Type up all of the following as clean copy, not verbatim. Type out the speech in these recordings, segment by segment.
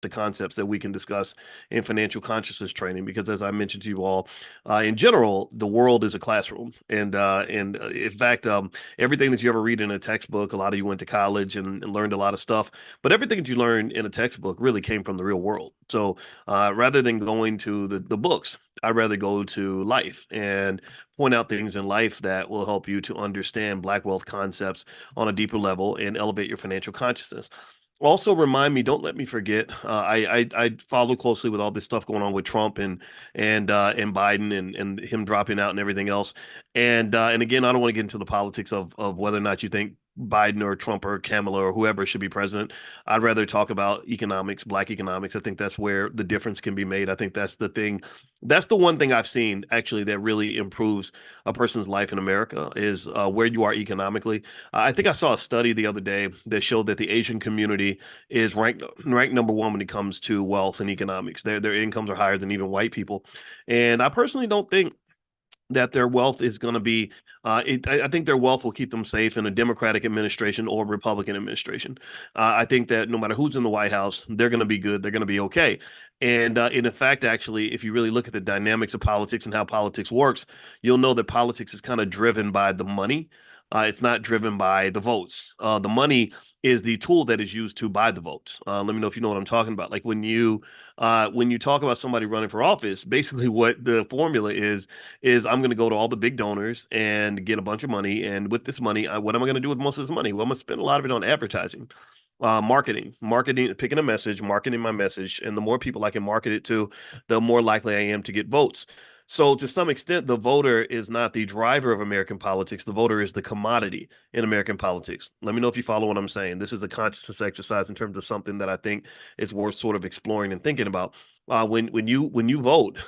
the concepts that we can discuss in financial consciousness training, because as I mentioned to you all, in general, the world is a classroom. And in fact, everything that you ever read in a textbook, a lot of you went to college and learned a lot of stuff, but everything that you learned in a textbook really came from the real world. So rather than going to the books, I'd rather go to life and point out things in life that will help you to understand Black wealth concepts on a deeper level and elevate your financial consciousness. Also, remind me, don't let me forget. I follow closely with all this stuff going on with Trump and Biden and him dropping out and everything else. And again, I don't want to get into the politics of whether or not you think Biden or Trump or Kamala or whoever should be president. I'd rather talk about economics, Black economics. I think that's where the difference can be made. I think that's the thing. That's the one thing I've seen actually that really improves a person's life in America is where you are economically. I think I saw a study the other day that showed that the Asian community is ranked number one when it comes to wealth and economics. Their incomes are higher than even white people, and I personally don't think that their wealth is going to be. I think their wealth will keep them safe in a Democratic administration or Republican administration. I think that no matter who's in the White House, they're going to be good. They're going to be okay. And in fact, actually, if you really look at the dynamics of politics and how politics works, you'll know that politics is kind of driven by the money. It's not driven by the votes. The money is the tool that is used to buy the votes. Let me know if you know what I'm talking about. Like when you talk about somebody running for office, basically what the formula is I'm going to go to all the big donors and get a bunch of money. And with this money, what am I going to do with most of this money? Well, I'm going to spend a lot of it on advertising, marketing, picking a message, marketing my message. And the more people I can market it to, the more likely I am to get votes. So to some extent, the voter is not the driver of American politics. The voter is the commodity in American politics. Let me know if you follow what I'm saying. This is a consciousness exercise in terms of something that I think is worth sort of exploring and thinking about. When you vote,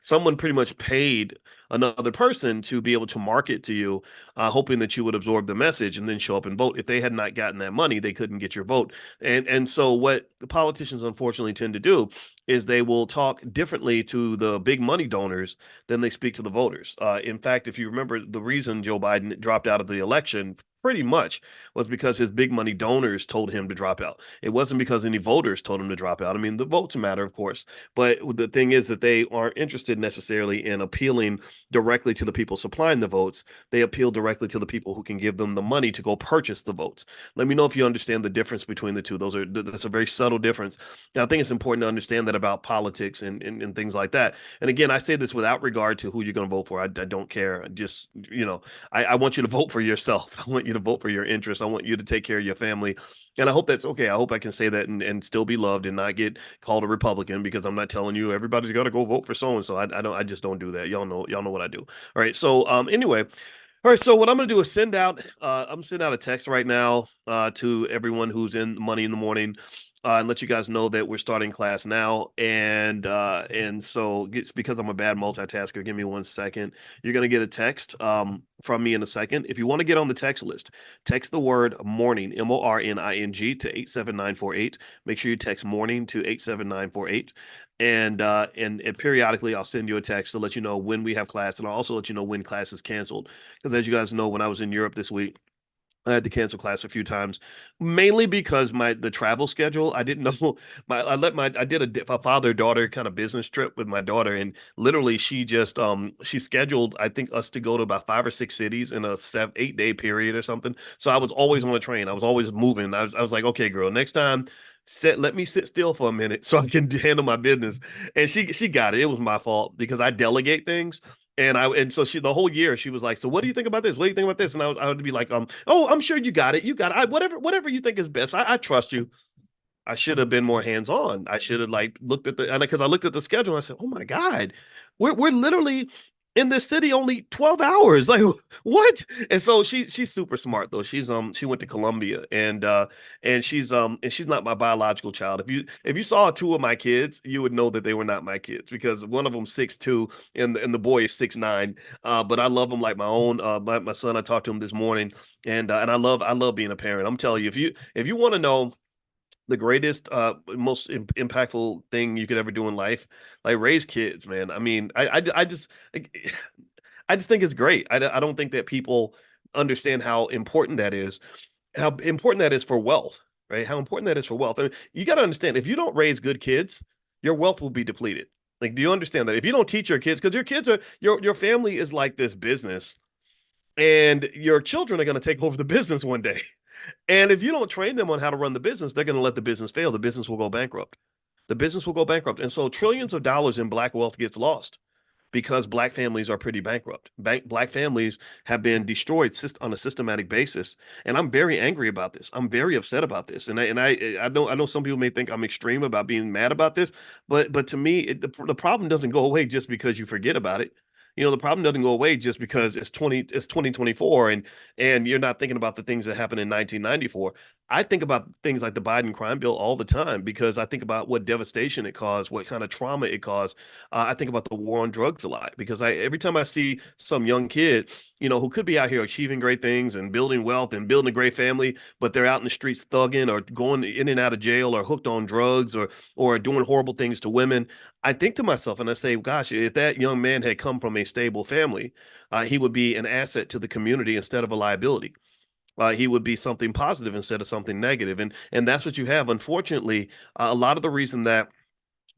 someone pretty much paid another person to be able to market to you, hoping that you would absorb the message and then show up and vote. If they had not gotten that money, they couldn't get your vote. And so what the politicians unfortunately tend to do is they will talk differently to the big money donors than they speak to the voters. In fact, if you remember, the reason Joe Biden dropped out of the election pretty much was because his big money donors told him to drop out. It wasn't because any voters told him to drop out. I mean, the votes matter, of course, but the thing is that they aren't interested necessarily in appealing directly to the people supplying the votes. They appeal directly to the people who can give them the money to go purchase the votes. Let me know if you understand the difference between the two. That's a very subtle difference. And I think it's important to understand that about politics and things like that. And again, I say this without regard to who you're going to vote for. I don't care. Just, I want you to vote for yourself. I want you to vote for your interests. I want you to take care of your family. And I hope that's okay. I hope I can say that and still be loved and not get called a Republican, because I'm not telling you everybody's got to go vote for so and so. I just don't do that. Y'all know what I do. All right. So anyway, all right, so what I'm gonna do is I'm sending out a text right now to everyone who's in Money in the Morning, and let you guys know that we're starting class now. And so it's because I'm a bad multitasker. Give me 1 second. You're gonna get a text from me in a second. If you want to get on the text list, text the word morning, MORNING, to 87948. Make sure you text morning to 87948. And periodically I'll send you a text to let you know when we have class, and I'll also let you know when class is canceled. Because as you guys know, when I was in Europe this week, I had to cancel class a few times, mainly because the travel schedule. I didn't know I did a father daughter kind of business trip with my daughter, and literally she scheduled, I think, us to go to about 5 or 6 cities in a 7 8 day period or something. So I was always on a train. I was always moving. I was like, okay, girl, next time. Let me sit still for a minute so I can handle my business. And she got it. It was my fault because I delegate things. And so she, the whole year, she was like, "So what do you think about this? What do you think about this?" And I would be like, "Oh, I'm sure you got it. You got it. Whatever you think is best. I trust you." I should have been more hands on. I should have like looked at the, and because I looked at the schedule, and I said, "Oh my God, we're literally in this city only 12 hours. Like what?" And so she's super smart though. She went to Columbia, and she's not my biological child. If you saw two of my kids, you would know that they were not my kids, because one of them 6'2", and the boy is 6'9". But I love them like my own. My son, I talked to him this morning, and I love being a parent. I'm telling you, if you want to know the greatest, most impactful thing you could ever do in life, like raise kids, man. I mean, I just think it's great. I don't think that people understand how important that is for wealth. right? How important that is for wealth. I mean, you got to understand, if you don't raise good kids, your wealth will be depleted. Like, do you understand that? If you don't teach your kids, because your kids are your family is like this business, and your children are going to take over the business one day. And if you don't train them on how to run the business, they're going to let the business fail. The business will go bankrupt. The business will go bankrupt. And so trillions of dollars in black wealth gets lost because black families are pretty bankrupt. Black families have been destroyed on a systematic basis, and I'm very angry about this. I'm very upset about this, and I know some people may think I'm extreme about being mad about this, but to me, the problem doesn't go away just because you forget about it. The problem doesn't go away just because it's 2024 and you're not thinking about the things that happened in 1994. I think about things like the Biden crime bill all the time because I think about what devastation it caused, what kind of trauma it caused. I think about the war on drugs a lot because every time I see some young kid, who could be out here achieving great things and building wealth and building a great family, but they're out in the streets thugging or going in and out of jail or hooked on drugs or doing horrible things to women. I think to myself and I say, gosh, if that young man had come from a stable family, he would be an asset to the community instead of a liability. He would be something positive instead of something negative, and that's what you have. Unfortunately, a lot of the reason that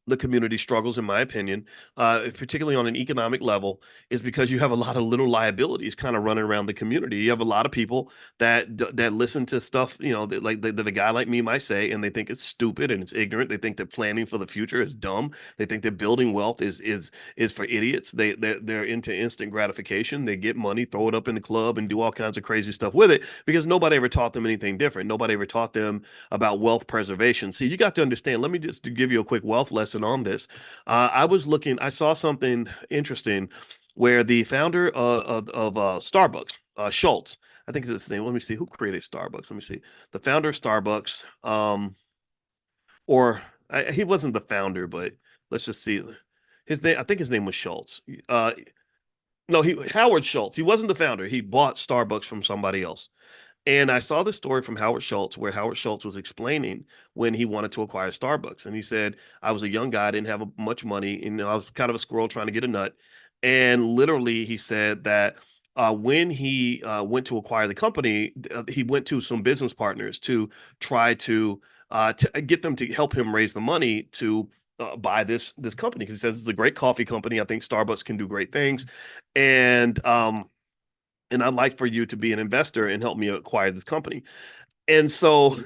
the community struggles, in my opinion, particularly on an economic level, is because you have a lot of little liabilities kind of running around the community. You have a lot of people that listen to stuff, that a guy like me might say, and they think it's stupid and it's ignorant. They think that planning for the future is dumb. They think that building wealth is for idiots. They're into instant gratification. They get money, throw it up in the club, and do all kinds of crazy stuff with it because nobody ever taught them anything different. Nobody ever taught them about wealth preservation. See, you got to understand. Let me just give you a quick wealth lesson on this. I saw something interesting where the founder of Starbucks, Schultz, I think it's his name. Let me see who created Starbucks. Let me see. The founder of Starbucks, he wasn't the founder, but let's just see his name. I think his name was Schultz. No, Howard Schultz. He wasn't the founder. He bought Starbucks from somebody else. And I saw the story from Howard Schultz where Howard Schultz was explaining when he wanted to acquire Starbucks. And he said, I was a young guy, I didn't have much money, and I was kind of a squirrel trying to get a nut. And literally, he said that when he went to acquire the company, he went to some business partners to try to get them to help him raise the money to buy this company because he says it's a great coffee company. I think Starbucks can do great things, and I'd like for you to be an investor and help me acquire this company. And so,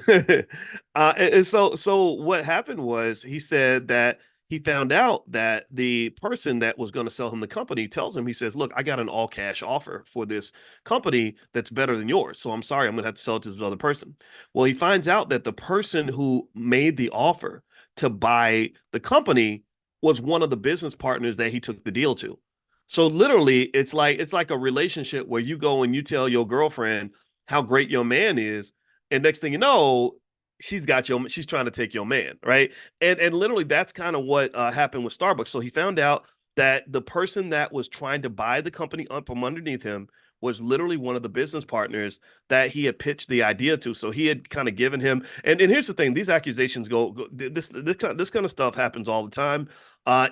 so what happened was he said that he found out that the person that was going to sell him the company tells him, he says, look, I got an all cash offer for this company that's better than yours. So I'm sorry, I'm going to have to sell it to this other person. Well, he finds out that the person who made the offer to buy the company was one of the business partners that he took the deal to. So literally, it's like a relationship where you go and you tell your girlfriend how great your man is, and next thing you know, she's trying to take your man, right? And literally that's kind of what happened with Starbucks. So he found out that the person that was trying to buy the company up from underneath him was literally one of the business partners that he had pitched the idea to. So he had kind of given him, and here's the thing: these accusations this kind of stuff happens all the time.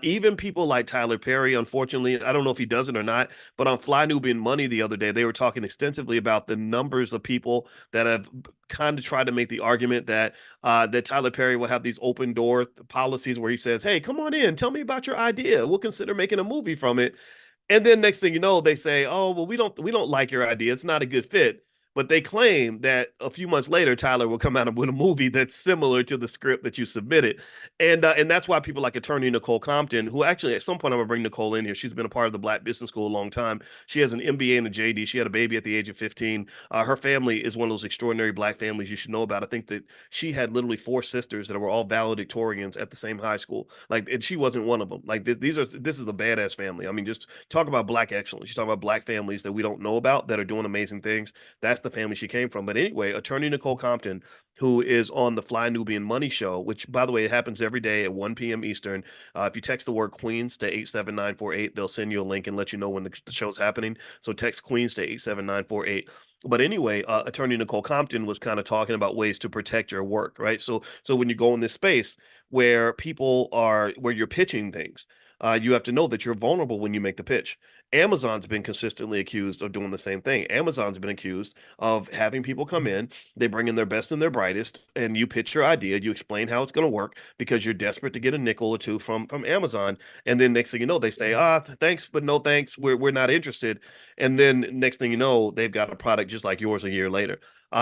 Even people like Tyler Perry, unfortunately, I don't know if he does it or not, but on Fly Nubian Money the other day, they were talking extensively about the numbers of people that have kind of tried to make the argument that Tyler Perry will have these open door policies where he says, "Hey, come on in, tell me about your idea. We'll consider making a movie from it." And then next thing you know, they say, "Oh, well, we don't like your idea. It's not a good fit." But they claim that a few months later, Tyler will come out with a movie that's similar to the script that you submitted, and that's why people like attorney Nicole Compton, who actually at some point I'm gonna bring Nicole in here. She's been a part of the Black Business School a long time. She has an MBA and a JD. She had a baby at the age of 15. Her family is one of those extraordinary Black families you should know about. I think that she had literally four sisters that were all valedictorians at the same high school. Like, and she wasn't one of them. Like this is a badass family. I mean, just talk about Black excellence. You talk about Black families that we don't know about that are doing amazing things. That's the family she came from. But anyway, attorney Nicole Compton, who is on the Fly Nubian Money Show, which, by the way, it happens every day at 1 p.m. Eastern. If you text the word Queens to 87948, they'll send you a link and let you know when the show's happening. So text Queens to 87948. But anyway, attorney Nicole Compton was kind of talking about ways to protect your work, right? So when you go in this space where you're pitching things, you have to know that you're vulnerable when you make the pitch. Amazon's been consistently accused of doing the same thing. Amazon's been accused of having people come in, they bring in their best and their brightest, and you pitch your idea, you explain how it's going to work because you're desperate to get a nickel or two from Amazon, and then next thing you know, they say, thanks, but no thanks, we're not interested. And then next thing you know, they've got a product just like yours a year later.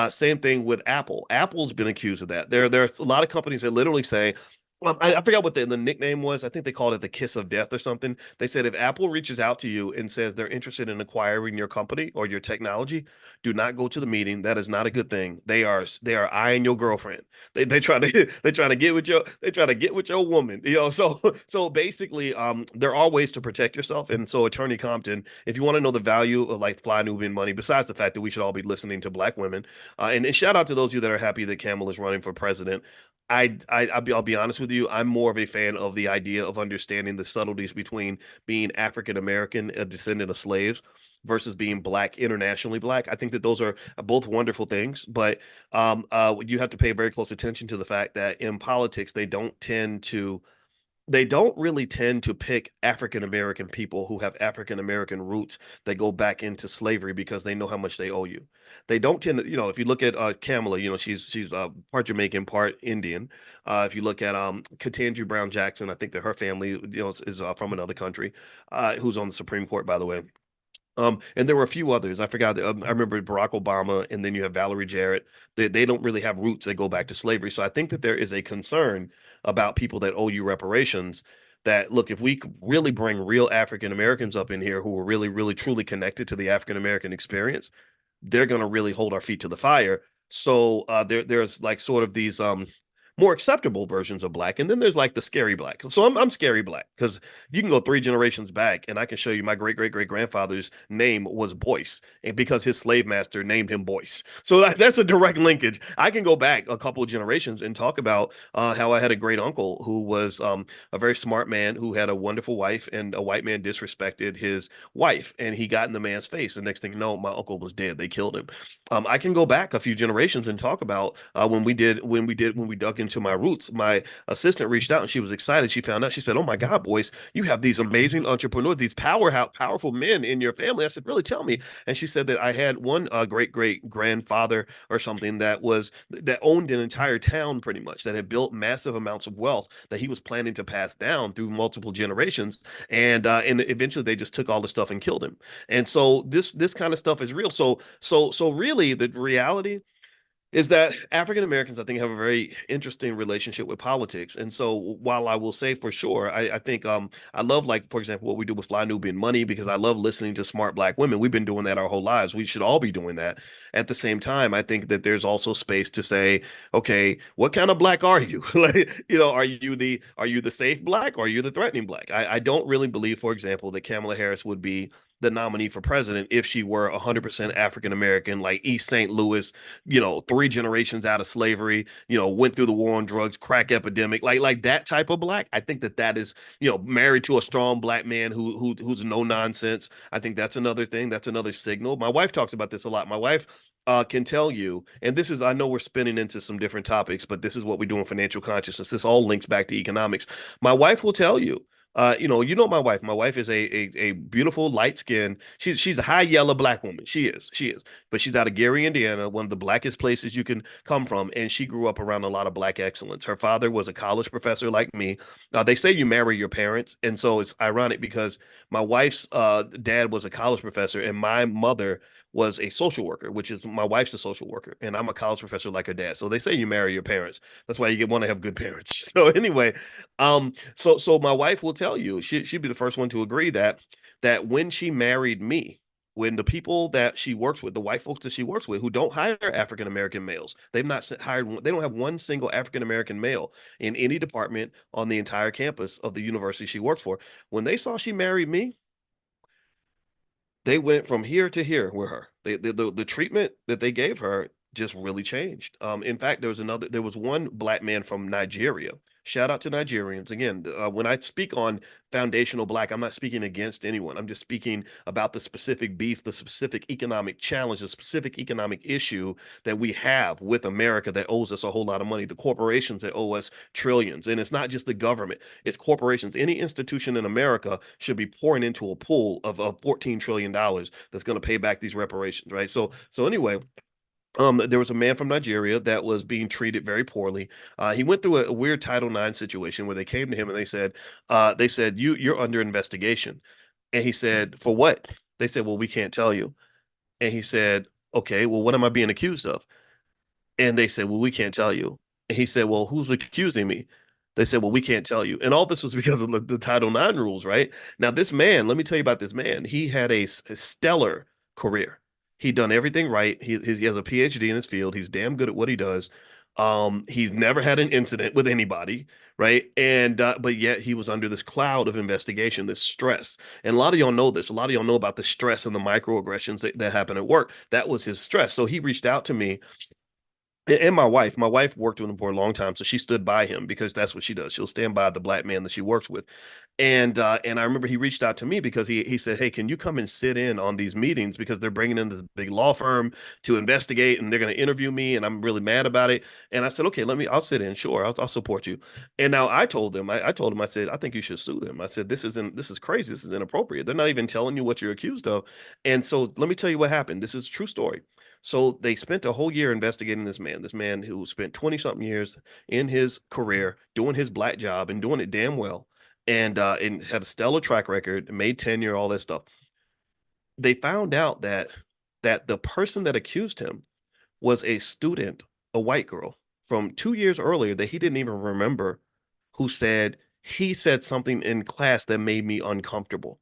Same thing with Apple. Apple's been accused of that. There's a lot of companies that literally say, well, I forgot what the nickname was. I think they called it the kiss of death or something. They said if Apple reaches out to you and says they're interested in acquiring your company or your technology, do not go to the meeting. That is not a good thing. They are eyeing your girlfriend. They try to they trying to get with your they try to get with your woman. So basically, there are ways to protect yourself. And so Attorney Compton, if you want to know the value of like fly Nubian money, besides the fact that we should all be listening to black women, and shout out to those of you that are happy that Camel is running for president. I'll be honest with you. I'm more of a fan of the idea of understanding the subtleties between being African American, a descendant of slaves, versus being black, internationally black. I think that those are both wonderful things, but you have to pay very close attention to the fact that in politics they don't really tend to pick African American people who have African American roots that go back into slavery because they know how much they owe you. They don't tend to, if you look at Kamala, she's part Jamaican, part Indian. If you look at Ketanji Brown Jackson, I think that her family, is from another country, who's on the Supreme Court, by the way. And there were a few others. I forgot. I remember Barack Obama, and then you have Valerie Jarrett. They don't really have roots that go back to slavery. So I think that there is a concern about people that owe you reparations. That look, if we could really bring real African Americans up in here who are really, really, truly connected to the African American experience, they're going to really hold our feet to the fire. So there's like sort of these more acceptable versions of black, and then there's like the scary black. So I'm scary black because you can go three generations back, and I can show you my great great great grandfather's name was Boyce, and because his slave master named him Boyce. So that's a direct linkage. I can go back a couple of generations and talk about how I had a great uncle who was a very smart man who had a wonderful wife, and a white man disrespected his wife, and he got in the man's face. And next thing you know, my uncle was dead. They killed him. I can go back a few generations and talk about when we dug into my roots. My assistant reached out and she was excited. She found out. She said, "Oh my God, Boyce, you have these amazing entrepreneurs, these powerful men in your family." I said, "Really? Tell me." And she said that I had one great great grandfather or something that owned an entire town pretty much, that had built massive amounts of wealth that he was planning to pass down through multiple generations, and eventually they just took all the stuff and killed him. And so this kind of stuff is real. So really, the reality is that African Americans, I think, have a very interesting relationship with politics. And so, while I will say for sure, I think I love, like, for example, what we do with Fly Nubian Money, because I love listening to smart black women. We've been doing that our whole lives. We should all be doing that. At the same time, I think that there's also space to say, okay, what kind of black are you? Like, are you the safe black, or are you the threatening black? I don't really believe, for example, that Kamala Harris would be the nominee for president if she were 100% African American, like East St. Louis, three generations out of slavery, went through the war on drugs, crack epidemic, like that type of black. I think that is, married to a strong black man who's no nonsense. I think that's another thing. That's another signal. My wife talks about this a lot. My wife can tell you, and this is, I know we're spinning into some different topics, but this is what we do in financial consciousness. This all links back to economics. My wife will tell you, you know my wife. My wife is a beautiful light skin. She's a high yellow black woman. She is. But she's out of Gary, Indiana, one of the blackest places you can come from, and she grew up around a lot of black excellence. Her father was a college professor like me. They say you marry your parents, and so it's ironic because my wife's dad was a college professor, and my mother was a social worker, which is my wife's a social worker, and I'm a college professor like her dad. So they say you marry your parents. That's why you want to have good parents. So anyway, so my wife will tell you, she'd be the first one to agree that when she married me, when the people that she works with, the white folks that she works with, who don't hire African American males, they've not hired, they don't have one single African American male in any department on the entire campus of the university she works for. When they saw she married me, they went from here to here with her. The treatment that they gave her just really changed. In fact, there was one black man from Nigeria. Shout out to Nigerians. Again, when I speak on foundational black, I'm not speaking against anyone. I'm just speaking about the specific beef, the specific economic challenge, the specific economic issue that we have with America that owes us a whole lot of money, the corporations that owe us trillions. And it's not just the government, it's corporations. Any institution in America should be pouring into a pool of $14 trillion that's going to pay back these reparations, right? So anyway, there was a man from Nigeria that was being treated very poorly. He went through a weird Title IX situation where they came to him and they said, you're under investigation. And he said, for what? They said, well, we can't tell you. And he said, okay, well, what am I being accused of? And they said, well, we can't tell you. And he said, well, who's accusing me? They said, well, we can't tell you. And all this was because of the Title IX rules, right? Now, this man, let me tell you about this man. He had a stellar career. He done everything right. He has a PhD in his field. He's damn good at what he does. He's never had an incident with anybody, right? And but yet he was under this cloud of investigation, this stress. And a lot of y'all know this. A lot of y'all know about the stress and the microaggressions that happen at work. That was his stress. So he reached out to me and my wife worked with him for a long time, so she stood by him because that's what she does. She'll stand by the black man that she works with. And I remember he reached out to me because he said, "Hey, can you come and sit in on these meetings because they're bringing in this big law firm to investigate and they're going to interview me and I'm really mad about it." And I said, "Okay, I'll sit in. Sure, I'll support you." And now I told him, I said, "I think you should sue them." I said, this is crazy. This is inappropriate. They're not even telling you what you're accused of." And so let me tell you what happened. This is a true story. So they spent a whole year investigating this man who spent 20 something years in his career doing his black job and doing it damn well and had a stellar track record, made tenure, all that stuff. They found out that the person that accused him was a student, a white girl from 2 years earlier that he didn't even remember, who said he said something in class that made me uncomfortable.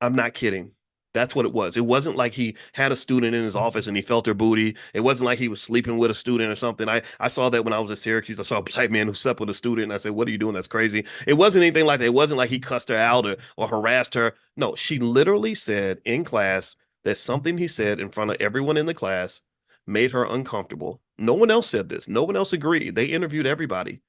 I'm not kidding. That's what it was. It wasn't like he had a student in his office and he felt her booty. It wasn't like he was sleeping with a student or something. I saw that when I was at Syracuse. I saw a black man who slept with a student. And I said, "What are you doing? That's crazy." It wasn't anything like that. It wasn't like he cussed her out or harassed her. No, she literally said in class that something he said in front of everyone in the class made her uncomfortable. No one else said this. No one else agreed. They interviewed everybody.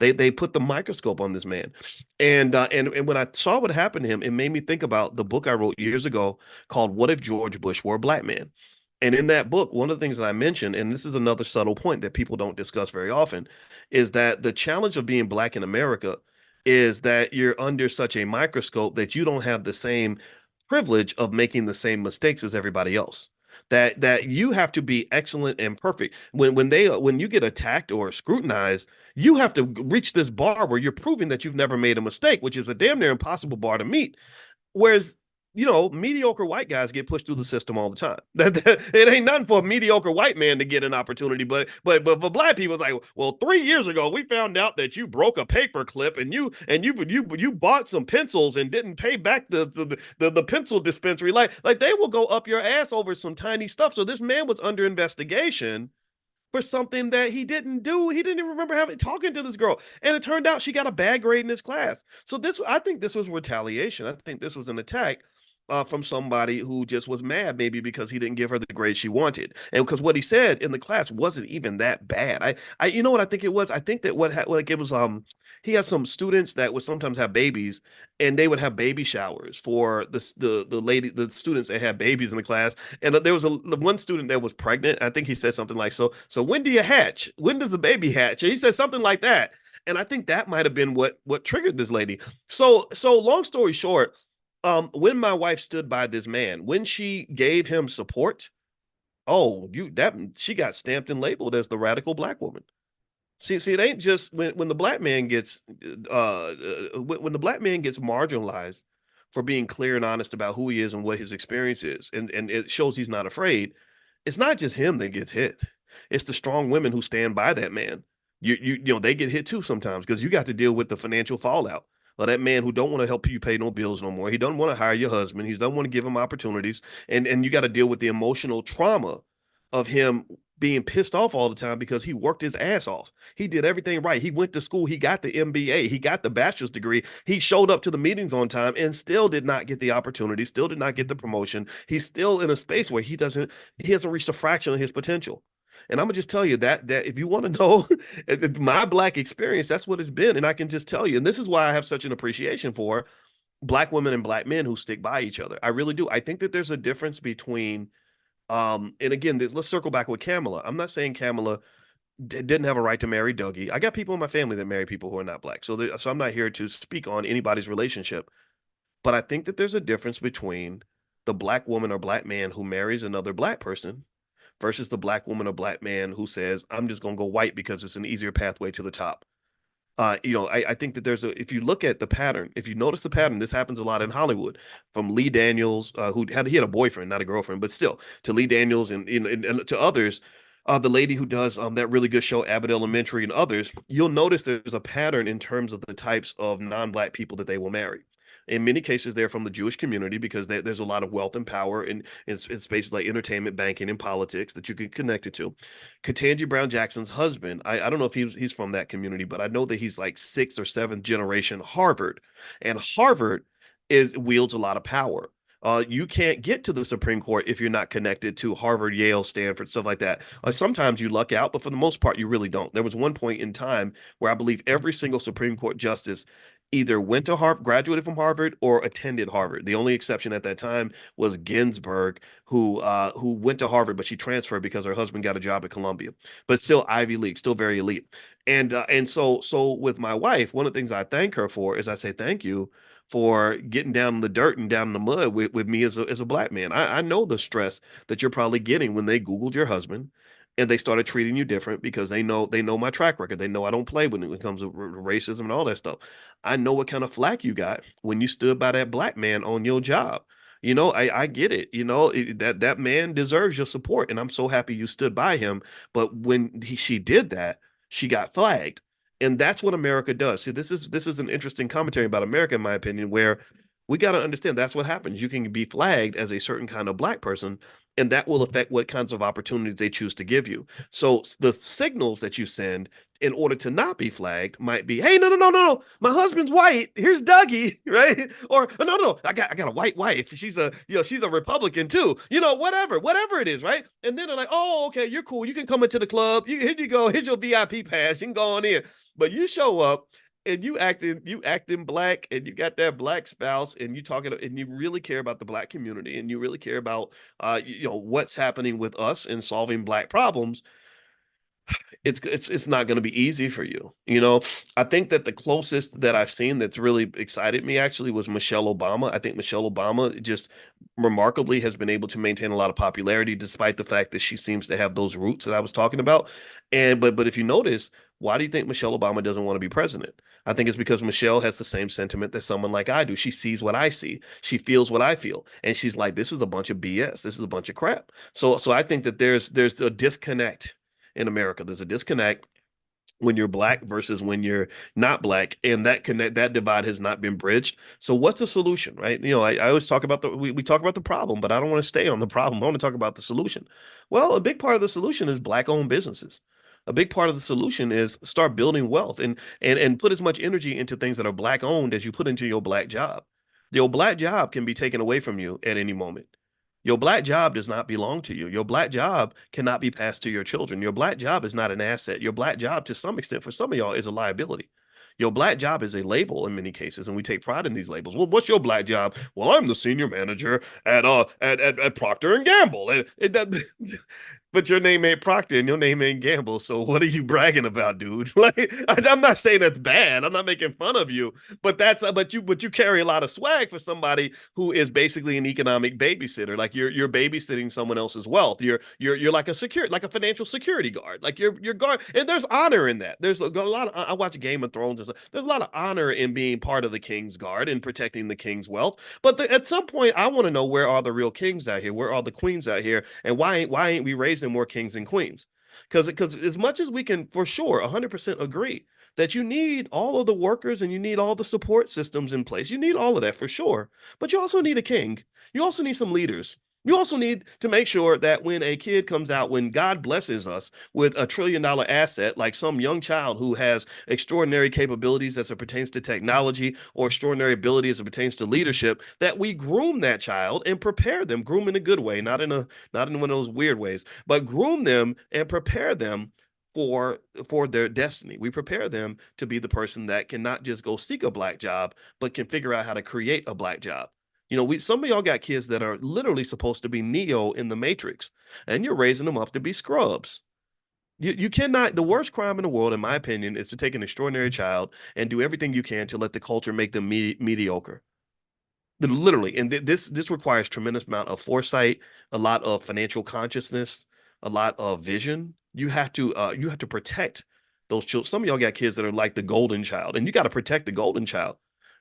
They put the microscope on this man, and when I saw what happened to him, it made me think about the book I wrote years ago called "What If George Bush Were a Black Man." And in that book, one of the things that I mentioned, and this is another subtle point that people don't discuss very often, is that the challenge of being black in America is that you're under such a microscope that you don't have the same privilege of making the same mistakes as everybody else. That you have to be excellent and perfect. When you get attacked or scrutinized, you have to reach this bar where you're proving that you've never made a mistake, which is a damn near impossible bar to meet. Whereas, mediocre white guys get pushed through the system all the time. It ain't nothing for a mediocre white man to get an opportunity, but for black people, it's like, well, 3 years ago we found out that you broke a paper clip and you bought some pencils and didn't pay back the pencil dispensary. Like they will go up your ass over some tiny stuff. So this man was under investigation for something that he didn't do. He didn't even remember talking to this girl. And it turned out she got a bad grade in his class. So I think this was retaliation. I think this was an attack from somebody who just was mad, maybe because he didn't give her the grade she wanted, and because what he said in the class wasn't even that bad. You know what I think it was? I think that like it was he had some students that would sometimes have babies, and they would have baby showers for the students that had babies in the class. And there was one student that was pregnant. I think he said something like, "So when do you hatch? When does the baby hatch?" And he said something like that. And I think that might have been what triggered this lady. So long story short, when my wife stood by this man, when she gave him support, oh, she got stamped and labeled as the radical black woman. See, it ain't just when the black man gets when the black man gets marginalized for being clear and honest about who he is and what his experience is, and it shows he's not afraid. It's not just him that gets hit. It's the strong women who stand by that man. They get hit too sometimes because you got to deal with the financial fallout. Well, that man who don't want to help you pay no bills no more. He doesn't want to hire your husband. He doesn't want to give him opportunities, and you got to deal with the emotional trauma of him being pissed off all the time because he worked his ass off. He did everything right. He went to school. He got the MBA. He got the bachelor's degree. He showed up to the meetings on time and still did not get the opportunity, still did not get the promotion. He's still in a space where he hasn't reached a fraction of his potential. And I'm gonna just tell you that if you want to know my black experience, that's what it's been. And I can just tell you, and this is why I have such an appreciation for black women and black men who stick by each other. I really do. I think that there's a difference between and again, let's circle back with Kamala. I'm not saying Kamala didn't have a right to marry Dougie. I got people in my family that marry people who are not black. So I'm not here to speak on anybody's relationship, but I think that there's a difference between the black woman or black man who marries another black person versus the black woman or black man who says, I'm just going to go white because it's an easier pathway to the top. I think that if you look at the pattern, if you notice the pattern, this happens a lot in Hollywood from Lee Daniels, he had a boyfriend, not a girlfriend, but still to Lee Daniels and to others, the lady who does that really good show, Abbott Elementary and others, you'll notice there's a pattern in terms of the types of non-black people that they will marry. In many cases, they're from the Jewish community because there's a lot of wealth and power in spaces like entertainment, banking, and politics that you can connect it to. Ketanji Brown Jackson's husband, I don't know if he's from that community, but I know that he's like sixth or seventh generation Harvard, and Harvard is wields a lot of power. You can't get to the Supreme Court if you're not connected to Harvard, Yale, Stanford, stuff like that. Sometimes you luck out, but for the most part, you really don't. There was one point in time where I believe every single Supreme Court justice either went to Harvard, graduated from Harvard, or attended Harvard. The only exception at that time was Ginsburg, who went to Harvard, but she transferred because her husband got a job at Columbia. But still Ivy League, still very elite. And so with my wife, one of the things I thank her for is I say thank you for getting down in the dirt and down in the mud with me as a black man. I know the stress that you're probably getting when they Googled your husband and they started treating you different because they know my track record. They know I don't play when it comes to racism and all that stuff. I know what kind of flack you got when you stood by that black man on your job. I get it. That man deserves your support, and I'm so happy you stood by him. But when she did that, she got flagged, and that's what America does. See, this is an interesting commentary about America, in my opinion, where we got to understand that's what happens. You can be flagged as a certain kind of black person, and that will affect what kinds of opportunities they choose to give you. So the signals that you send in order to not be flagged might be, hey, no, no, no, no, my husband's white. Here's Dougie, right? Or no, no, no, I got a white wife. She's a Republican too. Whatever it is, right? And then they're like, oh, okay, you're cool. You can come into the club. Here you go. Here's your VIP pass. You can go on in. But you show up and you acting black and you got that black spouse and you talking and you really care about the black community and you really care about what's happening with us and solving black problems. It's not going to be easy for you. I think that the closest that I've seen that's really excited me actually was Michelle Obama. I think Michelle Obama just remarkably has been able to maintain a lot of popularity despite the fact that she seems to have those roots that I was talking about. And but if you notice, why do you think Michelle Obama doesn't want to be president? I think it's because Michelle has the same sentiment that someone like I do. She sees what I see. She feels what I feel. And she's like, this is a bunch of BS. This is a bunch of crap. So I think that there's a disconnect in America. There's a disconnect when you're black versus when you're not black, and that divide has not been bridged. So what's the solution, right? I always talk about we talk about the problem, but I don't want to stay on the problem. I want to talk about the solution. Well, a big part of the solution is black owned businesses. A big part of the solution is start building wealth and put as much energy into things that are black owned as you put into your black job. Your black job can be taken away from you at any moment. Your black job does not belong to you. Your black job cannot be passed to your children. Your black job is not an asset. Your black job, to some extent, for some of y'all, is a liability. Your black job is a label in many cases, and we take pride in these labels. Well, what's your black job? Well, I'm the senior manager at Procter and Gamble. But your name ain't Procter and your name ain't Gamble. So what are you bragging about, dude? Like, I'm not saying that's bad. I'm not making fun of you, but you carry a lot of swag for somebody who is basically an economic babysitter. Like you're babysitting someone else's wealth. You're like a financial security guard. Like you're guard, and there's honor in that. There's a lot of, I watch Game of Thrones and stuff. There's a lot of honor in being part of the king's guard and protecting the king's wealth. But at some point, I want to know, where are the real kings out here? Where are the queens out here? And why ain't we raising more kings and queens? Because as much as we can for sure 100% agree that you need all of the workers and you need all the support systems in place, you need all of that for sure. But you also need a king. You also need some leaders. You also need to make sure that when a kid comes out, when God blesses us with $1 trillion asset, like some young child who has extraordinary capabilities as it pertains to technology or extraordinary ability as it pertains to leadership, that we groom that child and prepare them, groom in a good way, not in one of those weird ways, but groom them and prepare them for their destiny. We prepare them to be the person that can not just go seek a black job, but can figure out how to create a black job. We some of y'all got kids that are literally supposed to be Neo in the Matrix, and you're raising them up to be scrubs. You cannot. The worst crime in the world, in my opinion, is to take an extraordinary child and do everything you can to let the culture make them mediocre. Literally, and this requires tremendous amount of foresight, a lot of financial consciousness, a lot of vision. You have to protect those children. Some of y'all got kids that are like the golden child, and you got to protect the golden child.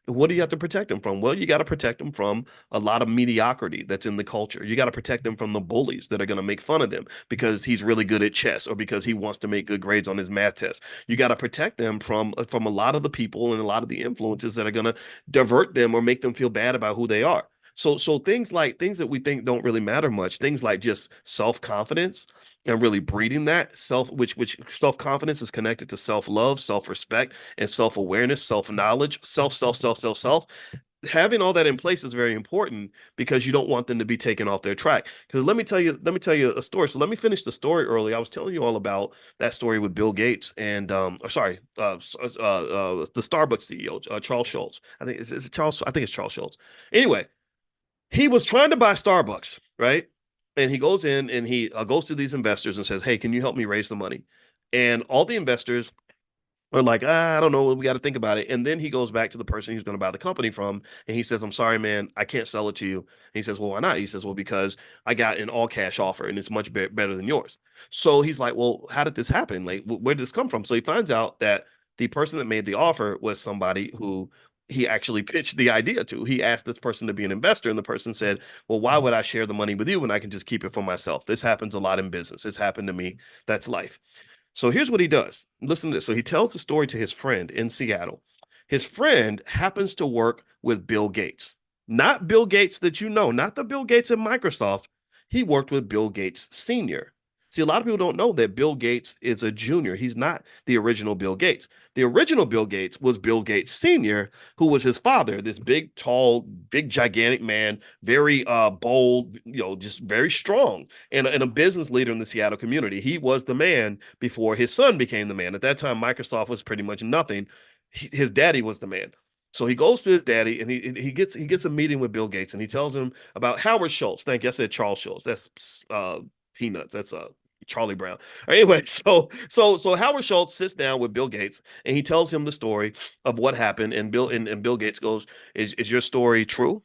What do you have to protect them from? Well, you got to protect them from a lot of mediocrity that's in the culture. You got to protect them from the bullies that are going to make fun of them because he's really good at chess or because he wants to make good grades on his math test. You got to protect them from a lot of the people and a lot of the influences that are going to divert them or make them feel bad about who they are. So things that we think don't really matter much, things like just self-confidence and really breeding that which self-confidence is connected to self-love, self-respect, and self-awareness, self-knowledge, self. Having all that in place is very important because you don't want them to be taken off their track. Because let me tell you a story. So let me finish the story early. I was telling you all about that story with Bill Gates and or sorry, the Starbucks CEO, Charles Schultz. Is it Charles? I think it's Charles Schultz. Anyway, he was trying to buy Starbucks, right? And he goes in and he goes to these investors and says, "Hey, can you help me raise the money?" And all the investors are like, I don't know, we got to think about it. And then he goes back to the person he's going to buy the company from, and he says, "I'm sorry, man, I can't sell it to you." And he says, "Well, why not?" He says, "Well, because I got an all cash offer, and it's much better than yours." So he's like, "Well, how did this happen? Like, where did this come from?" So he finds out that the person that made the offer was somebody who he actually pitched the idea to. He asked this person to be an investor, and the person said, "Well, why would I share the money with you when I can just keep it for myself? This happens a lot in business. It's happened to me. That's life." So here's what he does. Listen to this. So he tells the story to his friend in Seattle. His friend happens to work with Bill Gates, not Bill Gates that you know, not the Bill Gates at Microsoft. He worked with Bill Gates Sr. See, a lot of people don't know that Bill Gates is a junior. He's not the original Bill Gates. The original Bill Gates was Bill Gates Sr., who was his father, this big, tall, big, gigantic man, very bold, just very strong, and a business leader in the Seattle community. He was the man before his son became the man. At that time, Microsoft was pretty much nothing. His daddy was the man. So he goes to his daddy and he gets a meeting with Bill Gates and he tells him about Howard Schultz. Thank you. I said Charles Schultz. That's peanuts. That's Charlie Brown. Anyway, so Howard Schultz sits down with Bill Gates and he tells him the story of what happened. And Bill Gates goes, "Is your story true?"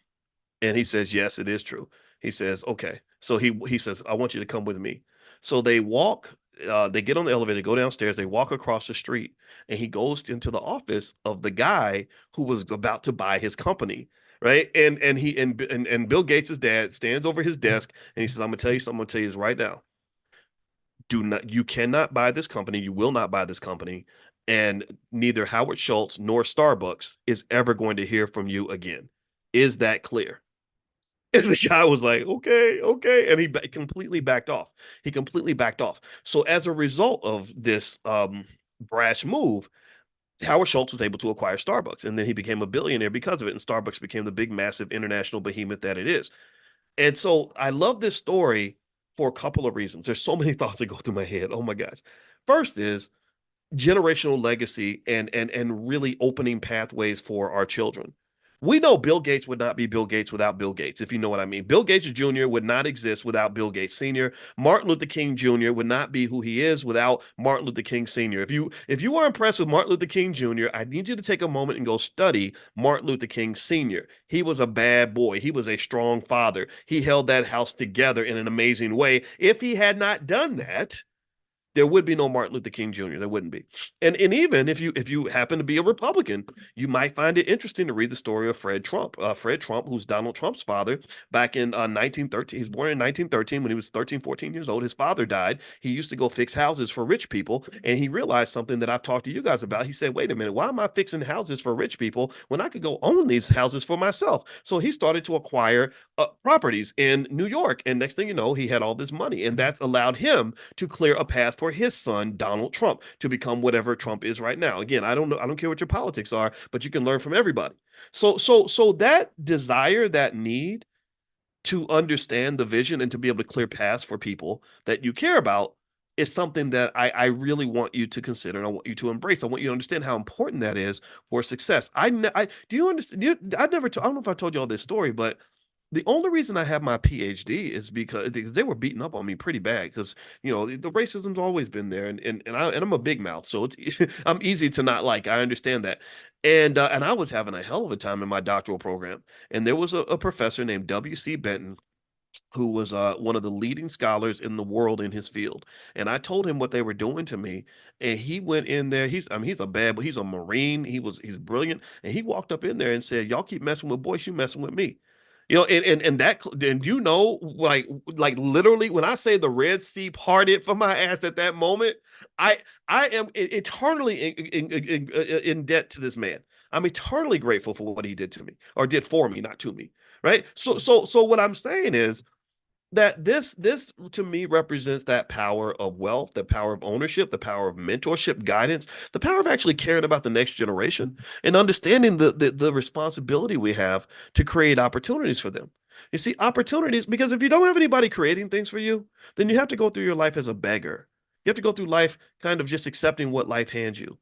And he says, "Yes, it is true." He says, "Okay." So he says, "I want you to come with me." So they get on the elevator, go downstairs, they walk across the street, and he goes into the office of the guy who was about to buy his company. Right. And Bill Gates' dad stands over his desk and he says, "I'm gonna tell you something, I'm gonna tell you this right now. You cannot buy this company, you will not buy this company, and neither Howard Schultz nor Starbucks is ever going to hear from you again. Is that clear?" And the guy was like, "Okay, okay," and he completely backed off. He completely backed off. So as a result of this brash move, Howard Schultz was able to acquire Starbucks, and then he became a billionaire because of it. And Starbucks became the big, massive international behemoth that it is. And so I love this story for a couple of reasons. There's so many thoughts that go through my head. Oh my gosh! First is generational legacy and really opening pathways for our children. We know Bill Gates would not be Bill Gates without Bill Gates, if you know what I mean. Bill Gates Jr. would not exist without Bill Gates Sr. Martin Luther King Jr. would not be who he is without Martin Luther King Sr. If you are impressed with Martin Luther King Jr., I need you to take a moment and go study Martin Luther King Sr. He was a bad boy. He was a strong father. He held that house together in an amazing way. If he had not done that, There would be no Martin Luther King Jr. There wouldn't be. And even if you happen to be a Republican, you might find it interesting to read the story of Fred Trump. Fred Trump, who's Donald Trump's father, back in 1913. He's born in 1913 when he was 13, 14 years old. His father died. He used to go fix houses for rich people, and he realized something that I've talked to you guys about. He said, "Wait a minute, why am I fixing houses for rich people when I could go own these houses for myself?" So he started to acquire properties in New York, and next thing you know, he had all this money, and that's allowed him to clear a path for his son, Donald Trump, to become whatever Trump is right now. Again, I don't know, I don't care what your politics are, but you can learn from everybody. So that desire, that need to understand the vision and to be able to clear paths for people that you care about is something that I really want you to consider and I want you to embrace. I want you to understand how important that is for success. I do you understand? I never. I don't know if I told you all this story, but the only reason I have my PhD is because they were beating up on me pretty bad because the racism's always been there and I'm a big mouth, so it's I'm easy to not like. I understand that, and I was having a hell of a time in my doctoral program, and there was a professor named W.C. Benton who was one of the leading scholars in the world in his field. And I told him what they were doing to me, and he went in there. I mean, he's a Marine. He's brilliant, and he walked up in there and said, "Y'all keep messing with Boyce, you messing with me." And like literally when I say the Red Sea parted for my ass at that moment, I I am eternally in debt to this man. I'm eternally grateful for what he did to me or did for me, not to me. Right. So what I'm saying is that this to me represents that power of wealth, the power of ownership, the power of mentorship, guidance, the power of actually caring about the next generation and understanding the responsibility we have to create opportunities for them. You see, opportunities, because if you don't have anybody creating things for you, then you have to go through your life as a beggar. You have to go through life kind of just accepting what life hands you.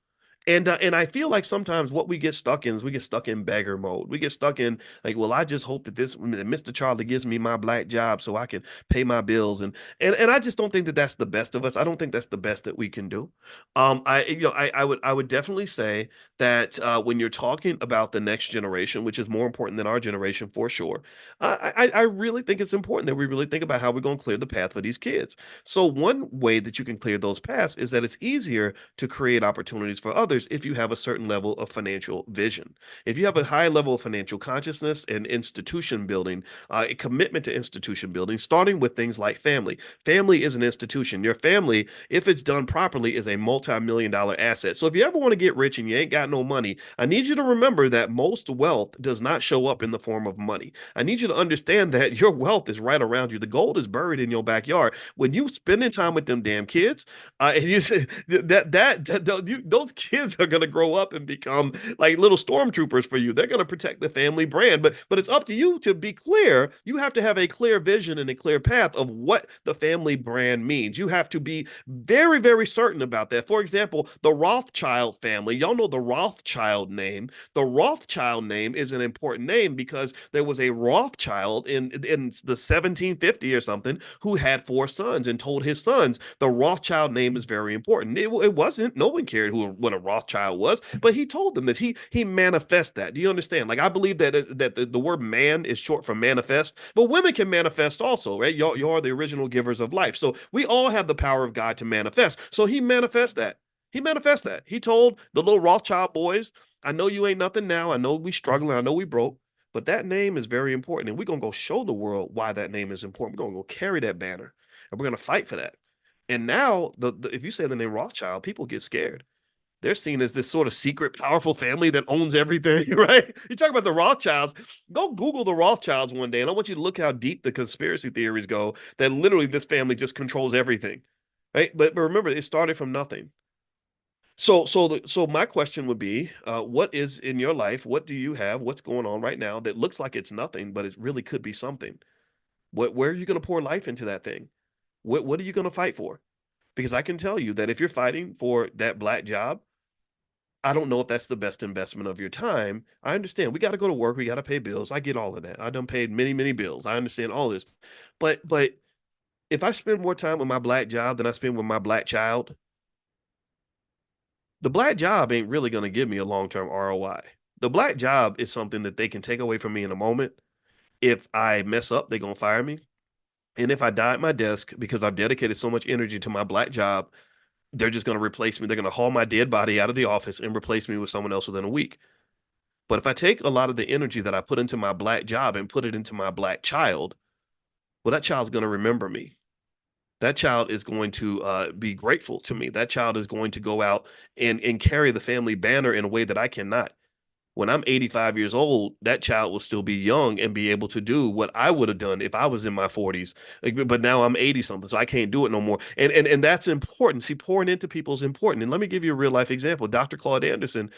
And I feel like sometimes what we get stuck in is we get stuck in beggar mode. We get stuck in like, well, I just hope that Mr. Charlie gives me my black job so I can pay my bills. And I just don't think that that's the best of us. I don't think that's the best that we can do. I would definitely say that when you're talking about the next generation, which is more important than our generation for sure, I really think it's important that we really think about how we're going to clear the path for these kids. So one way that you can clear those paths is that it's easier to create opportunities for others if you have a certain level of financial vision. If you have a high level of financial consciousness and institution building, a commitment to institution building, starting with things like family. Family is an institution. Your family, if it's done properly, is a multi-million dollar asset. So if you ever want to get rich and you ain't got no money, I need you to remember that most wealth does not show up in the form of money. I need you to understand that your wealth is right around you. The gold is buried in your backyard. When you spending time with them damn kids, and you say those kids are gonna grow up and become like little stormtroopers for you. They're gonna protect the family brand, but it's up to you to be clear. You have to have a clear vision and a clear path of what the family brand means. You have to be very, very certain about that. For example, the Rothschild family. Y'all know the Rothschild name. The Rothschild name is an important name because there was a Rothschild in the 1750 or something who had four sons and told his sons the Rothschild name is very important. It wasn't. No one cared what a Rothschild was, but he told them that he manifests that. Do you understand? Like I believe that the word man is short for manifest, but women can manifest also, right? Y'all are the original givers of life, so we all have the power of God to manifest. So he manifests that. He manifests that. He told the little Rothschild boys, I know you ain't nothing now. I know we struggling. I know we broke. But that name is very important. And we're going to go show the world why that name is important. We're going to go carry that banner and we're going to fight for that. And now, if you say the name Rothschild, people get scared. They're seen as this sort of secret, powerful family that owns everything, right? You talk about the Rothschilds. Go Google the Rothschilds one day, and I want you to look how deep the conspiracy theories go. That literally this family just controls everything, right? But remember, it started from nothing. So my question would be, what is in your life? What do you have? What's going on right now that looks like it's nothing, but it really could be something? Where are you going to pour life into that thing? What are you going to fight for? Because I can tell you that if you're fighting for that black job, I don't know if that's the best investment of your time. I understand we got to go to work, we got to pay bills. I get all of that. I done paid many, many bills. I understand all this. But if I spend more time with my black job than I spend with my black child, the black job ain't really going to give me a long-term ROI. The black job is something that they can take away from me in a moment. If I mess up, they're going to fire me. And if I die at my desk because I've dedicated so much energy to my black job, They're just going to replace me. They're going to haul my dead body out of the office and replace me with someone else within a week. But if I take a lot of the energy that I put into my black job and put it into my black child, well, that child's going to remember me. That child is going to be grateful to me. That child is going to go out and carry the family banner in a way that I cannot. When I'm 85 years old, that child will still be young and be able to do what I would have done if I was in my 40s. But now I'm 80 something, so I can't do it no more. And that's important. See, pouring into people is important. And let me give you a real life example. Dr. Claude Anderson,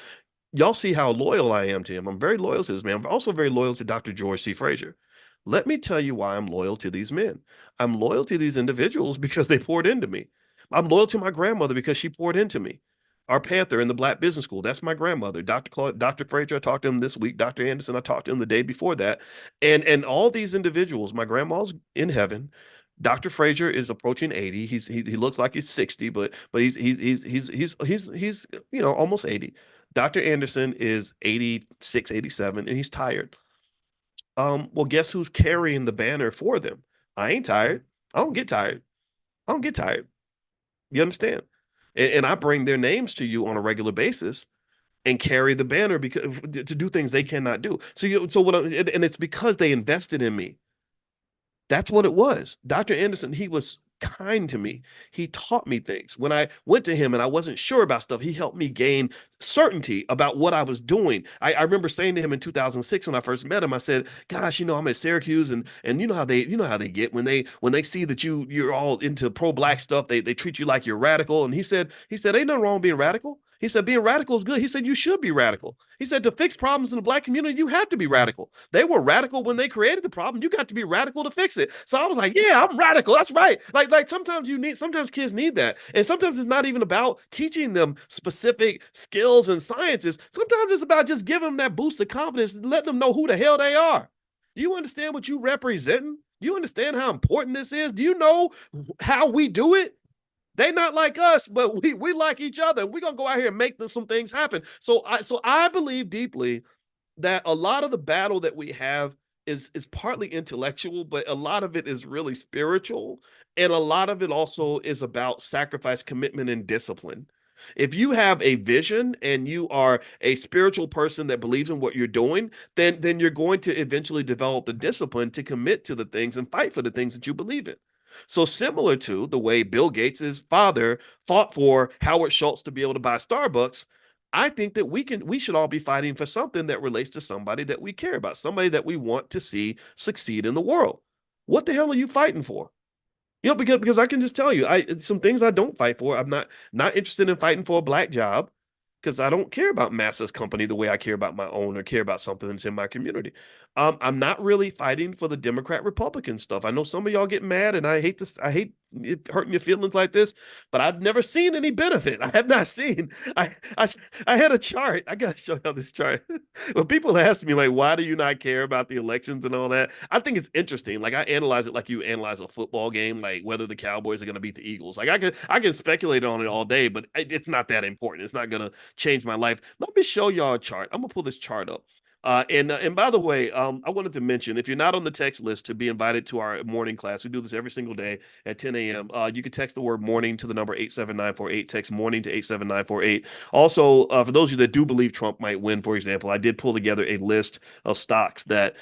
y'all see how loyal I am to him. I'm very loyal to this man. I'm also very loyal to Dr. George C. Frazier. Let me tell you why I'm loyal to these men. I'm loyal to these individuals because they poured into me. I'm loyal to my grandmother because she poured into me. Our Panther in the Black Business School, that's my grandmother. Dr. Frazier, I talked to him this week. Dr. Anderson, I talked to him the day before that. And all these individuals, my grandma's in heaven. Dr. Frazier is approaching 80. He looks like he's 60, but he's almost 80. Dr. Anderson is 86, 87, and he's tired. Well, guess who's carrying the banner for them? I ain't tired. I don't get tired. I don't get tired. You understand? And I bring their names to you on a regular basis and carry the banner because to do things they cannot do. So what? And it's because they invested in me. That's what it was. Dr. Anderson, he was kind to me. He taught me things. When I went to him and I wasn't sure about stuff, he helped me gain certainty about what I was doing. I remember saying to him in 2006 when I first met him, I said, "Gosh, I'm at Syracuse, and you know how they get when they see that you're all into pro-black stuff, they treat you like you're radical." And he said, "Ain't nothing wrong with being radical." He said, "Being radical is good." He said, "You should be radical." He said, "To fix problems in the black community, you have to be radical. They were radical when they created the problem. You got to be radical to fix it." So I was like, "Yeah, I'm radical. That's right." Like sometimes kids need that. And sometimes it's not even about teaching them specific skills and sciences. Sometimes it's about just giving them that boost of confidence and letting them know who the hell they are. Do you understand what you representing? Do you understand how important this is? Do you know how we do it? They not like us, but we like each other. We're gonna go out here and make some things happen. So I believe deeply that a lot of the battle that we have is partly intellectual, but a lot of it is really spiritual, and a lot of it also is about sacrifice, commitment, and discipline. If you have a vision and you are a spiritual person that believes in what you're doing, then you're going to eventually develop the discipline to commit to the things and fight for the things that you believe in. So similar to the way Bill Gates's father fought for Howard Schultz to be able to buy Starbucks, I think that we should all be fighting for something that relates to somebody that we care about, somebody that we want to see succeed in the world. What the hell are you fighting for? Because I can just tell you, I some things I don't fight for. I'm not interested in fighting for a black job because I don't care about Massa's company the way I care about my own or care about something that's in my community. I'm not really fighting for the Democrat Republican stuff. I know some of y'all get mad, and I hate this. I hate it hurting your feelings like this, but I've never seen any benefit. I have not seen. I I had a chart. I gotta show y'all this chart. When people ask me like, why do you not care about the elections and all that? I think it's interesting. Like I analyze it like you analyze a football game, like whether the Cowboys are going to beat the Eagles. Like I can speculate on it all day, but it's not that important. It's not going to change my life. Let me show y'all a chart. I'm gonna pull this chart up. And by the way, I wanted to mention if you're not on the text list to be invited to our morning class, we do this every single day at 10 a.m. You can text the word morning to the number 87948. Text morning to 87948. Also, for those of you that do believe Trump might win, for example, I did pull together a list of stocks that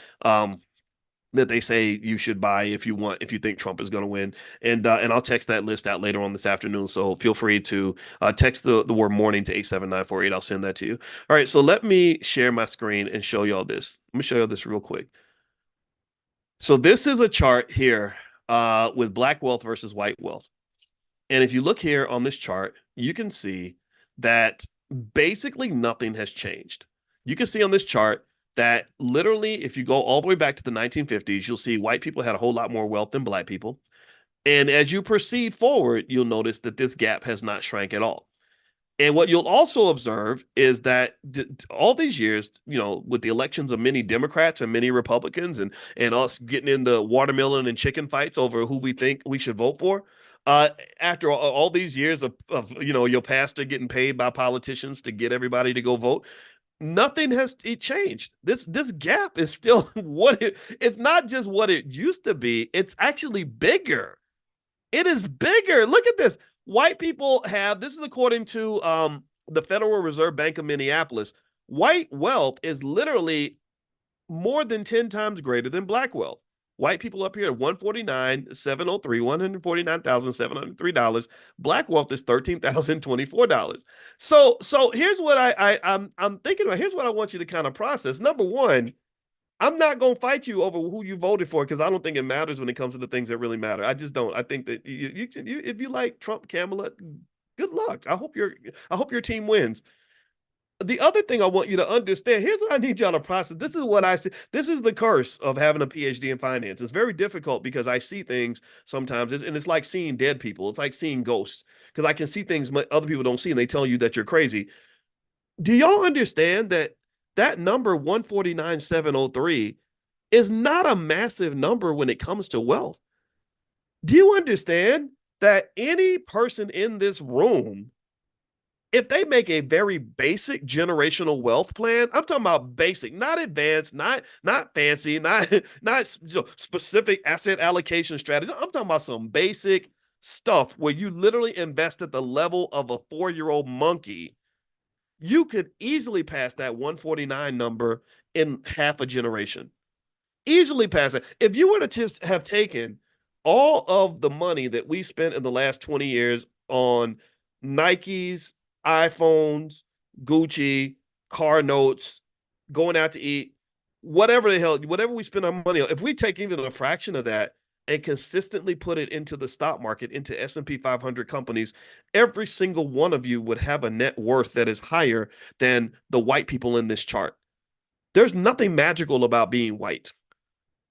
they say you should buy if you think Trump is going to win. And I'll text that list out later on this afternoon. So feel free to text the word morning to 87948. I'll send that to you. All right, so let me share my screen and show y'all this. Let me show y'all this real quick. So this is a chart here with black wealth versus white wealth. And if you look here on this chart, you can see that basically nothing has changed. You can see on this chart that literally, if you go all the way back to the 1950s, you'll see white people had a whole lot more wealth than black people. And as you proceed forward, you'll notice that this gap has not shrank at all. And what you'll also observe is that all these years, with the elections of many Democrats and many Republicans and us getting into watermelon and chicken fights over who we think we should vote for, after all these years of your pastor getting paid by politicians to get everybody to go vote, nothing has changed. This gap is still it's not just what it used to be, it's actually bigger. It is bigger. Look at this. white people have, this is according to the Federal Reserve Bank of Minneapolis, white wealth is literally more than 10 times greater than black wealth. White people up here at 149,703, $149,703. Black wealth is $13,024. So here's what I'm thinking about. Here's what I want you to kind of process. Number one, I'm not going to fight you over who you voted for because I don't think it matters when it comes to the things that really matter. I just don't. I think that if you like Trump, Kamala, good luck. I hope your team wins. The other thing I want you to understand, here's what I need y'all to process. This is what I see. This is the curse of having a PhD in finance. It's very difficult because I see things sometimes, and it's like seeing dead people. It's like seeing ghosts because I can see things other people don't see, and they tell you that you're crazy. Do y'all understand that that number 149,703 is not a massive number when it comes to wealth? Do you understand that any person in this room, if they make a very basic generational wealth plan, I'm talking about basic, not advanced, not fancy, not specific asset allocation strategy. I'm talking about some basic stuff where you literally invest at the level of a 4-year-old monkey. You could easily pass that 149 number in half a generation. Easily pass it. If you were to just have taken all of the money that we spent in the last 20 years on Nikes, iPhones, Gucci, car notes, going out to eat, whatever the hell, whatever we spend our money on, if we take even a fraction of that and consistently put it into the stock market, into S&P 500 companies, every single one of you would have a net worth that is higher than the white people in this chart. There's nothing magical about being white.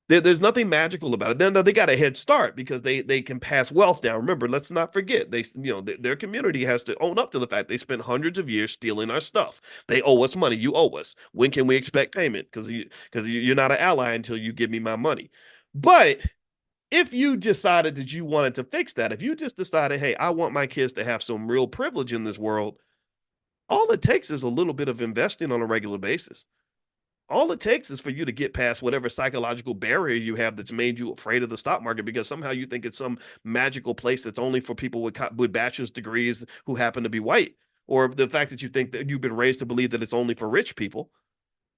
There's nothing magical about it. Then they got a head start because they can pass wealth down. Remember, let's not forget their community has to own up to the fact they spent hundreds of years stealing our stuff. They owe us money. You owe us. When can we expect payment? Because you're not an ally until you give me my money. But if you decided that you wanted to fix that, if you just decided, hey, I want my kids to have some real privilege in this world, all it takes is a little bit of investing on a regular basis. All it takes is for you to get past whatever psychological barrier you have that's made you afraid of the stock market because somehow you think it's some magical place that's only for people with bachelor's degrees who happen to be white, or the fact that you think that you've been raised to believe that it's only for rich people.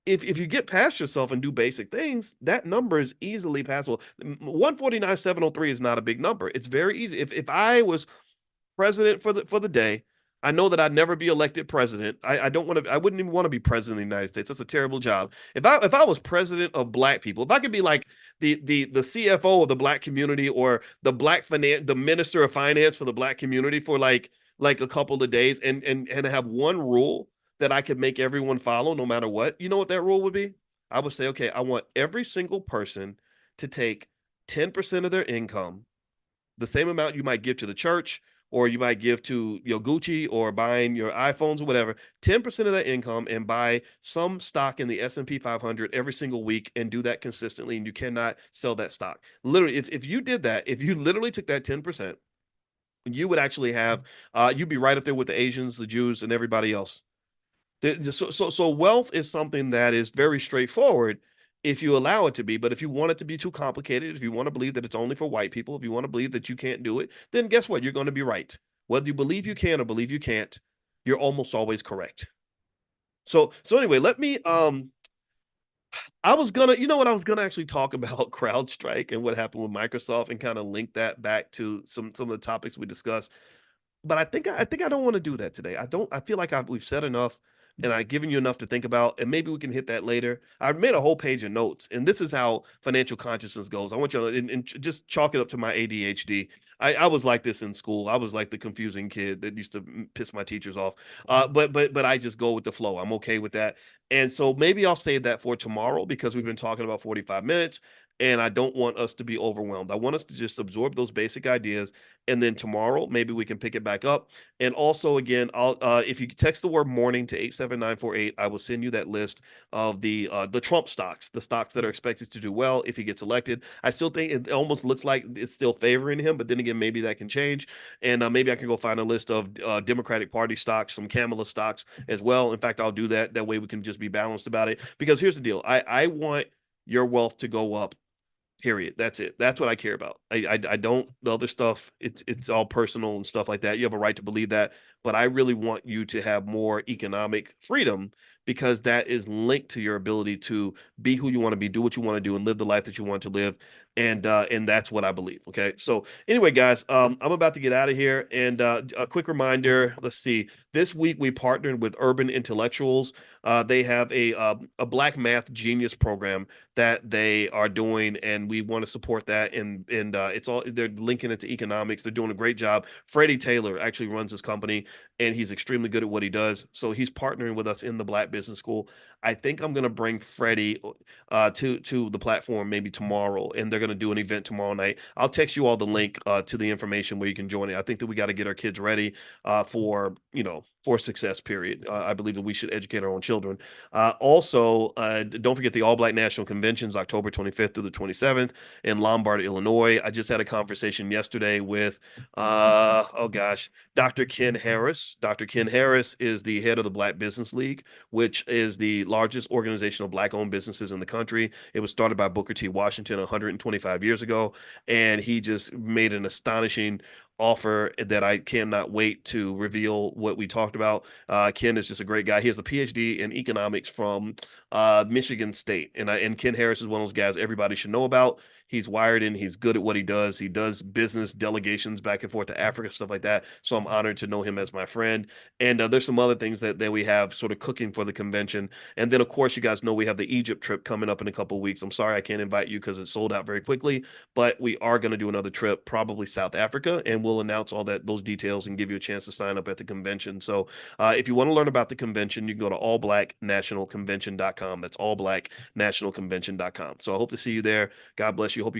If you get past yourself and do basic things, that number is easily passable. 149,703 is not a big number. It's very easy. If I was president for the day, I know that I'd never be elected president. I don't want to. I wouldn't even want to be president of the United States. That's a terrible job. If I was president of black people, if I could be like the CFO of the black community or the minister of finance for the black community for like a couple of days and have one rule that I could make everyone follow no matter what. You know what that rule would be? I would say, okay, I want every single person to take 10% of their income, the same amount you might give to the church or you might give to your Gucci or buying your iPhones or whatever, 10% of that income and buy some stock in the S&P 500 every single week and do that consistently. And you cannot sell that stock. Literally, if you did that, if you literally took that 10%, you would actually have, you'd be right up there with the Asians, the Jews, and everybody else. So wealth is something that is very straightforward if you allow it to be. But if you want it to be too complicated, if you want to believe that it's only for white people, if you want to believe that you can't do it, then guess what? You're going to be right. Whether you believe you can or believe you can't, you're almost always correct. So anyway, let me I was gonna, you know what, I was gonna actually talk about CrowdStrike and what happened with Microsoft and kind of link that back to some of the topics we discussed. But I think I don't want to do that today. I feel like we've said enough and I've given you enough to think about, and maybe we can hit that later. I made a whole page of notes, and this is how financial consciousness goes. I want you to and just chalk it up to my ADHD. I was like this in school. I was like the confusing kid that used to piss my teachers off. But I just go with the flow. I'm okay with that. And so maybe I'll save that for tomorrow because we've been talking about 45 minutes and I don't want us to be overwhelmed. I want us to just absorb those basic ideas, and then tomorrow maybe we can pick it back up. And also, again, I'll if you text the word morning to 87948, I will send you that list of the Trump stocks, the stocks that are expected to do well if he gets elected. I still think it almost looks like it's still favoring him, but then again, maybe that can change. And maybe I can go find a list of Democratic Party stocks, some Kamala stocks as well. In fact, I'll do that. That way we can just be balanced about it. Because here's the deal: I want your wealth to go up Period. That's it. That's what I care about. I don't the other stuff. It's all personal and stuff like that. You have a right to believe that, but I really want you to have more economic freedom because that is linked to your ability to be who you want to be, do what you want to do, and live the life that you want to live. And that's what I believe. Okay. So anyway, guys, I'm about to get out of here. And a quick reminder. Let's see. This week we partnered with Urban Intellectuals. They have a Black Math Genius program that they are doing, and we want to support that. And it's all they're linking it to economics. They're doing a great job. Freddie Taylor actually runs this company, and he's extremely good at what he does. So he's partnering with us in the Black Business School. I think I'm going to bring Freddie to the platform maybe tomorrow, and they're going to do an event tomorrow night. I'll text you all the link to the information where you can join it. I think that we got to get our kids ready for for success. Period. I believe that we should educate our own children. Also, don't forget the All Black National Conventions, October 25th through the 27th in Lombard, Illinois. I just had a conversation yesterday with, oh gosh, Dr. Ken Harris. Dr. Ken Harris is the head of the Black Business League, which is the largest organization of Black-owned businesses in the country. It was started by Booker T. Washington 125 years ago, and he just made an astonishing offer that I cannot wait to reveal what we talked about. Ken is just a great guy. He has a PhD in economics from Michigan State, and Ken Harris is one of those guys everybody should know about. He's wired in. He's good at what he does. He does business delegations back and forth to Africa, stuff like that. So I'm honored to know him as my friend. And there's some other things that we have sort of cooking for the convention. And then, of course, you guys know we have the Egypt trip coming up in a couple of weeks. I'm sorry I can't invite you because it's sold out very quickly, but we are going to do another trip, probably South Africa, and we'll announce all those details and give you a chance to sign up at the convention. So if you want to learn about the convention, you can go to allblacknationalconvention.com. That's allblacknationalconvention.com. So I hope to see you there. God bless you. Hope you guys